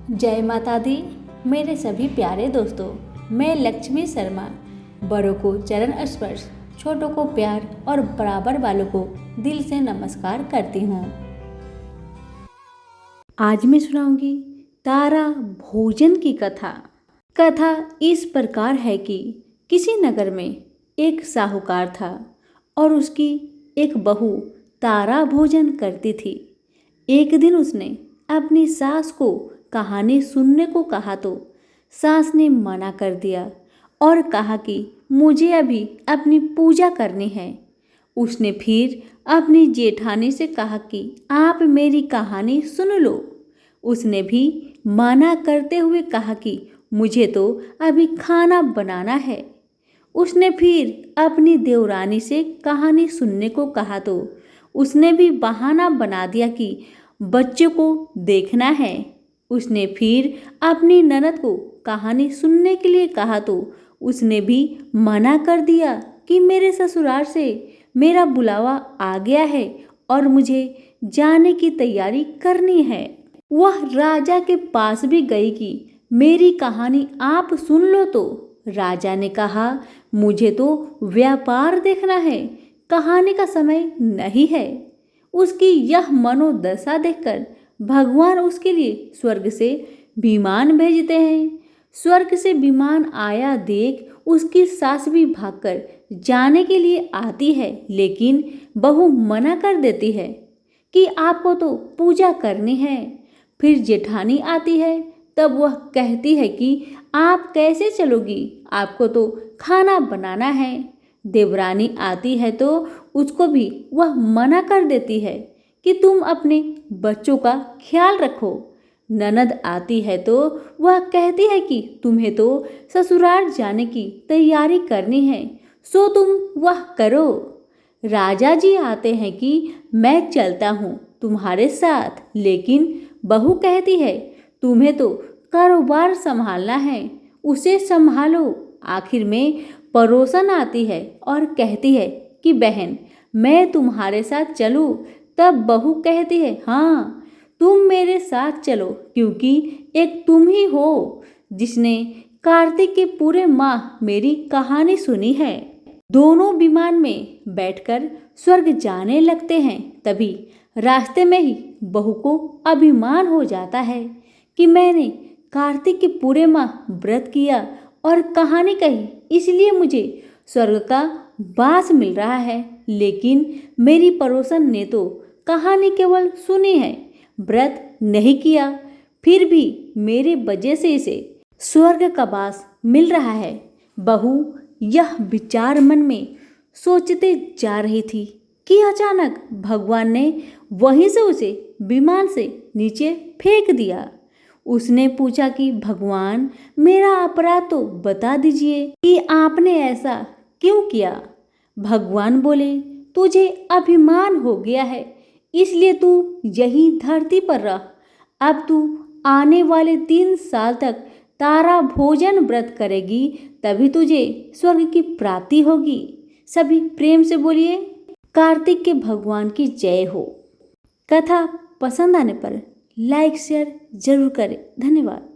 जय माता दी। मेरे सभी प्यारे दोस्तों, मैं लक्ष्मी शर्मा बड़ों को चरण स्पर्श, छोटों को प्यार और बराबर वालों को दिल से नमस्कार करती हूँ। आज मैं सुनाऊंगी तारा भोजन की कथा। कथा इस प्रकार है कि किसी नगर में एक साहूकार था और उसकी एक बहू तारा भोजन करती थी। एक दिन उसने अपनी सास को कहानी सुनने को कहा तो सास ने मना कर दिया और कहा कि मुझे अभी अपनी पूजा करनी है। उसने फिर अपनी जेठानी से कहा कि आप मेरी कहानी सुन लो। उसने भी मना करते हुए कहा कि मुझे तो अभी खाना बनाना है। उसने फिर अपनी देवरानी से कहानी सुनने को कहा तो उसने भी बहाना बना दिया कि बच्चों को देखना है। उसने फिर अपनी ननद को कहानी सुनने के लिए कहा तो उसने भी मना कर दिया कि मेरे ससुराल से मेरा बुलावा आ गया है और मुझे जाने की तैयारी करनी है। वह राजा के पास भी गई कि मेरी कहानी आप सुन लो तो राजा ने कहा मुझे तो व्यापार देखना है, कहानी का समय नहीं है। उसकी यह मनोदशा देखकर भगवान उसके लिए स्वर्ग से विमान भेजते हैं। स्वर्ग से विमान आया देख उसकी सास भी भागकर जाने के लिए आती है, लेकिन बहू मना कर देती है कि आपको तो पूजा करनी है। फिर जेठानी आती है, तब वह कहती है कि आप कैसे चलोगी, आपको तो खाना बनाना है। देवरानी आती है तो उसको भी वह मना कर देती है कि तुम अपने बच्चों का ख्याल रखो। ननद आती है तो वह कहती है कि तुम्हें तो ससुराल जाने की तैयारी करनी है, सो तुम वह करो। राजा जी आते हैं कि मैं चलता हूँ तुम्हारे साथ, लेकिन बहू कहती है तुम्हें तो कारोबार संभालना है, उसे संभालो। आखिर में पड़ोसन आती है और कहती है कि बहन मैं तुम्हारे साथ चलूं। तब बहू कहती है हाँ तुम मेरे साथ चलो, क्योंकि एक तुम ही हो जिसने कार्तिक के पूरे माह मेरी कहानी सुनी है। दोनों विमान में बैठकर स्वर्ग जाने लगते हैं। तभी रास्ते में ही बहू को अभिमान हो जाता है कि मैंने कार्तिक के पूरे माह व्रत किया और कहानी कही, इसलिए मुझे स्वर्ग का वास मिल रहा है। लेकिन मेरी पड़ोसन ने तो कहानी केवल सुनी है, व्रत नहीं किया, फिर भी मेरे वजह से इसे स्वर्ग का वास मिल रहा है। बहू यह विचार मन में सोचते जा रही थी कि अचानक भगवान ने वहीं से उसे विमान से नीचे फेंक दिया। उसने पूछा कि भगवान मेरा अपराध तो बता दीजिए कि आपने ऐसा क्यों किया। भगवान बोले तुझे अभिमान हो गया है, इसलिए तू यही धरती पर रह। अब तू आने वाले 3 साल तक तारा भोजन व्रत करेगी, तभी तुझे स्वर्ग की प्राप्ति होगी। सभी प्रेम से बोलिए कार्तिक के भगवान की जय हो। कथा पसंद आने पर लाइक शेयर जरूर करें। धन्यवाद।